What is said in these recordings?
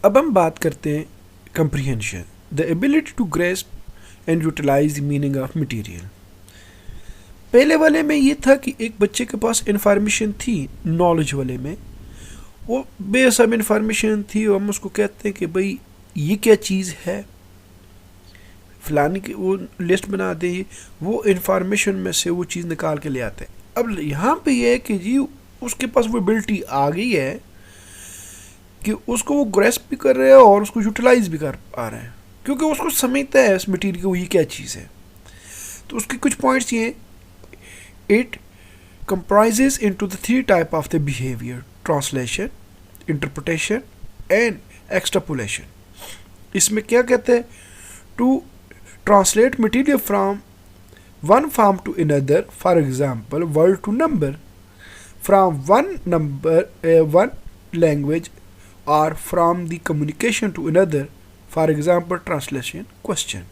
अब हम बात करते हैं comprehension, the ability to grasp and utilise the meaning of material. पहले वाले में ये था कि एक बच्चे के पास इंफॉर्मेशन थी, नॉलेज वाले में वो बेसब इंफॉर्मेशन थी, हम उसको कहते हैं कि भाई ये क्या चीज़ है, फलानी की वो लिस्ट बना दे, वो इंफॉर्मेशन में से वो चीज़ निकाल के ले आते हैं। अब यहाँ पे ये है कि जी उसके पास वो एबिलिटी आ गई है कि उसको वो ग्रेस्प भी कर रहे हैं और उसको यूटिलाइज भी कर पा रहे हैं, क्योंकि उसको समझता है इस मटीरियल को ये क्या चीज़ है। तो उसके कुछ पॉइंट्स ये, it comprises into the three type of the behavior: translation, interpretation and extrapolation. इसमें क्या कहते हैं, to translate material from one form to another, for example word to number, from one language, or from the communication to another, for example translation question.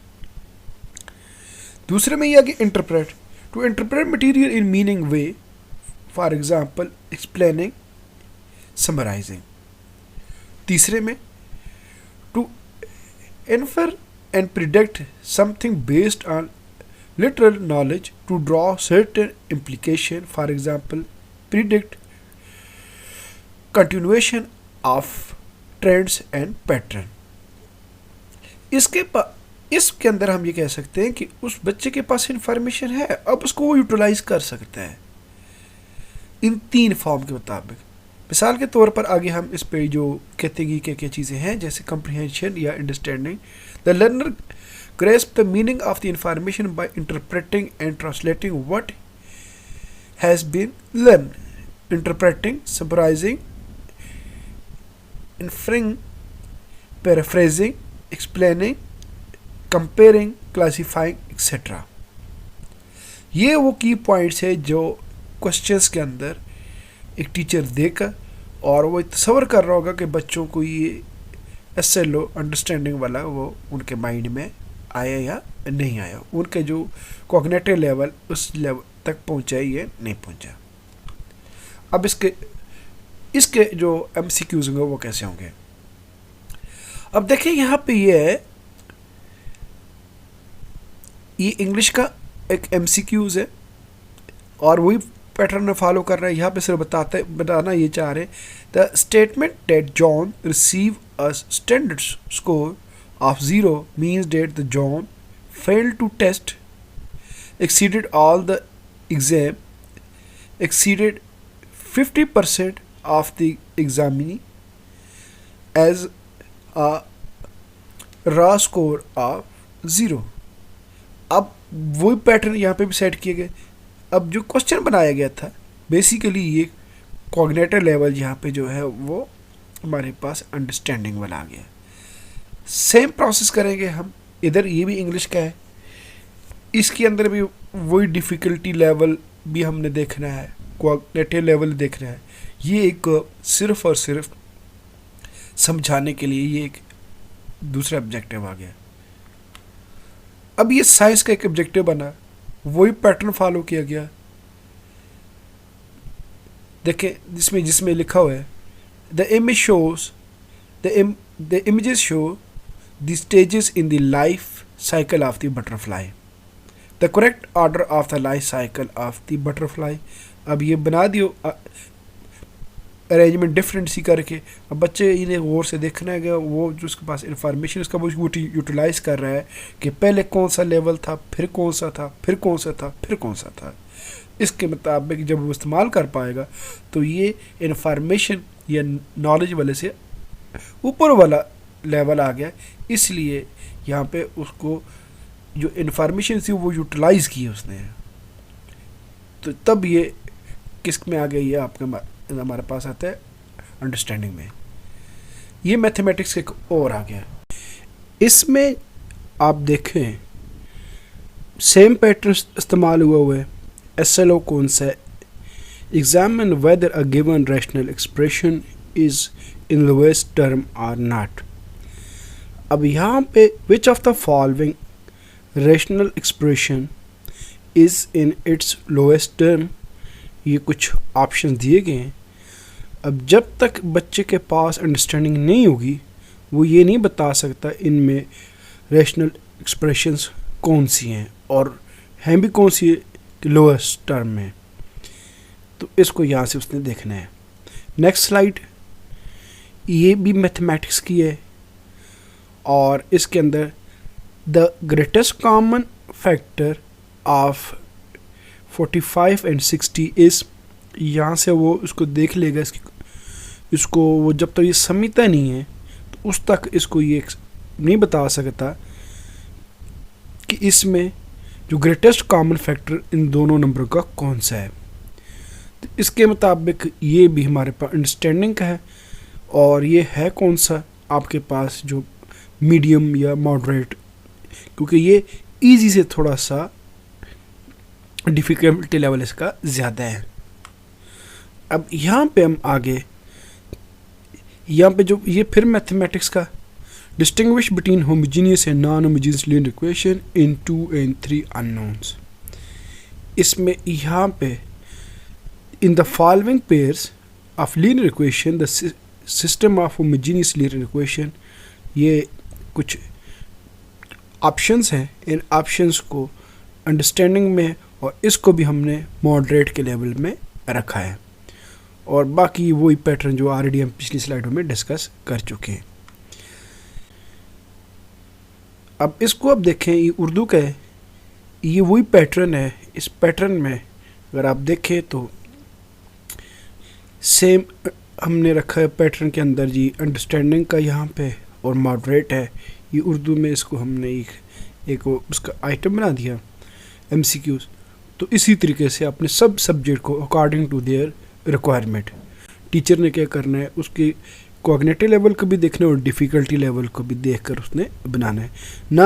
दूसरे में यह कि interpret, to interpret material in meaning way, for example explaining, summarizing. तीसरे में to infer and predict something based on literal knowledge, to draw certain implication, for example predict continuation of trends and pattern. इसके अंदर हम ये कह सकते हैं कि उस बच्चे के पास इंफॉर्मेशन है, अब उसको वो यूटिलाइज कर सकता है इन तीन फॉर्म के मुताबिक। मिसाल के तौर पर आगे हम इस पे जो कहते हैं कि क्या क्या चीज़ें हैं, जैसे कंप्रीहेंशन या understanding, the learner grasp the meaning of the information by interpreting and translating what has been learned, interpreting, summarizing, inferring, paraphrasing, explaining, comparing, classifying, etc. ये वो की पॉइंट्स है जो क्वेश्चंस के अंदर एक टीचर देकर और वो तसव्वुर कर रहा होगा कि बच्चों को ये एसएलओ अंडरस्टैंडिंग वाला वो उनके माइंड में आया या नहीं आया, उनके जो कॉग्निटिव लेवल उस लेवल तक पहुंचा या नहीं पहुंचा। अब इसके जो एमसीक्यूज होंगे वो कैसे होंगे। अब देखिए यहाँ पे ये है, ये इंग्लिश का एक एमसीक्यूज है और वही पैटर्न फॉलो कर रहा है। यहाँ पे सिर्फ बताना ये चाह रहे, the statement that John receive a standard score of 0 means that the John failed to test, exceeded all the exam, exceeded 50% of the examinee as a raw score of 0. अब वही पैटर्न यहाँ पे भी सेट किए गए। अब जो question बनाया गया था बेसिकली ये कॉग्निटिव लेवल यहाँ पे जो है वो हमारे पास अंडरस्टैंडिंग वाला आ गया। सेम प्रोसेस करेंगे हम इधर, ये भी इंग्लिश का है, इसके अंदर भी वही डिफ़िकल्टी लेवल भी हमने देखना है, कॉग्निटिव लेवल देखना है। ये एक सिर्फ और सिर्फ समझाने के लिए ये एक दूसरा ऑब्जेक्टिव आ गया। अब ये साइंस का एक ऑब्जेक्टिव बना, वही पैटर्न फॉलो किया गया। देखें जिसमें लिखा हुआ है, the image shows the images show the stages in the life cycle of the butterfly, the correct order of the life cycle of the butterfly. अब ये बना दियो अरेंजमेंट डिफरेंट सी करके। अब बच्चे इन्हें गौर से देखना है कि वो जो उसके पास इंफॉर्मेशन उसका वो यूटिलाइज़ कर रहा है कि पहले कौन सा लेवल था, फिर कौन सा था, फिर कौन सा था, फिर कौन सा था। इसके मुताबिक जब वो इस्तेमाल कर पाएगा तो ये इंफॉर्मेशन या नॉलेज वाले से ऊपर वाला लेवल आ गया। इसलिए यहाँ पे उसको जो इन्फॉर्मेशन थी वो यूटिलाइज़ की उसने, तो तब ये किस में आ गया, ये आपके हमारे पास आता है अंडरस्टैंडिंग में। ये मैथमेटिक्स के एक और आ गया। इसमें आप देखें सेम पैटर्न इस्तेमाल हुआ है। एसएलओ कौन सा है, examine weather a given rational expression is in lowest term or not. अब यहाँ पे which of the following rational expression is in its lowest term, ये कुछ ऑप्शन दिए गए हैं। अब जब तक बच्चे के पास अंडरस्टैंडिंग नहीं होगी वो ये नहीं बता सकता इनमें रैशनल एक्सप्रेशंस कौन सी हैं और हैं भी कौन सी लोएस्ट टर्म में। तो इसको यहाँ से उसने देखना है। नेक्स्ट स्लाइड, ये भी मैथमेटिक्स की है और इसके अंदर the greatest common factor of 45 and 60 is, यहाँ से वो उसको देख लेगा, इसको वो जब तक ये समझता नहीं है तो उस तक इसको ये नहीं बता सकता कि इसमें जो ग्रेटेस्ट कॉमन फैक्टर इन दोनों नंबर का कौन सा है। तो इसके मुताबिक ये भी हमारे पास अंडरस्टैंडिंग का है और ये है कौन सा आपके पास जो मीडियम या मॉडरेट, क्योंकि ये इजी से थोड़ा सा डिफ़िकल्टी लेवल इसका ज़्यादा है। अब यहाँ पे हम आगे, यहाँ पे जो ये फिर मैथमेटिक्स का distinguish between homogeneous and non homogeneous linear equation in 2 and 3 unknowns. इसमें यहाँ पे in the following pairs of linear equation the system of homogeneous linear equation, ये कुछ ऑप्शंस हैं, इन ऑप्शंस को अंडरस्टैंडिंग में और इसको भी हमने मॉडरेट के लेवल में रखा है और बाकी वही पैटर्न जो ऑलरेडी हम पिछली स्लाइडों में डिस्कस कर चुके हैं। अब इसको अब देखें, ये उर्दू का है, ये वही पैटर्न है। इस पैटर्न में अगर आप देखें तो सेम हमने रखा है पैटर्न के अंदर जी, अंडरस्टैंडिंग का यहाँ पे और मॉडरेट है। ये उर्दू में इसको हमने एक उसका आइटम बना दिया MCQs। तो इसी तरीके से अपने सब सब्जेक्ट को according to their requirement teacher ने क्या करना है, उसकी कॉग्निटिव लेवल को भी देखना है और डिफ़िकल्टी लेवल को भी देखकर उसने बनाना है ना।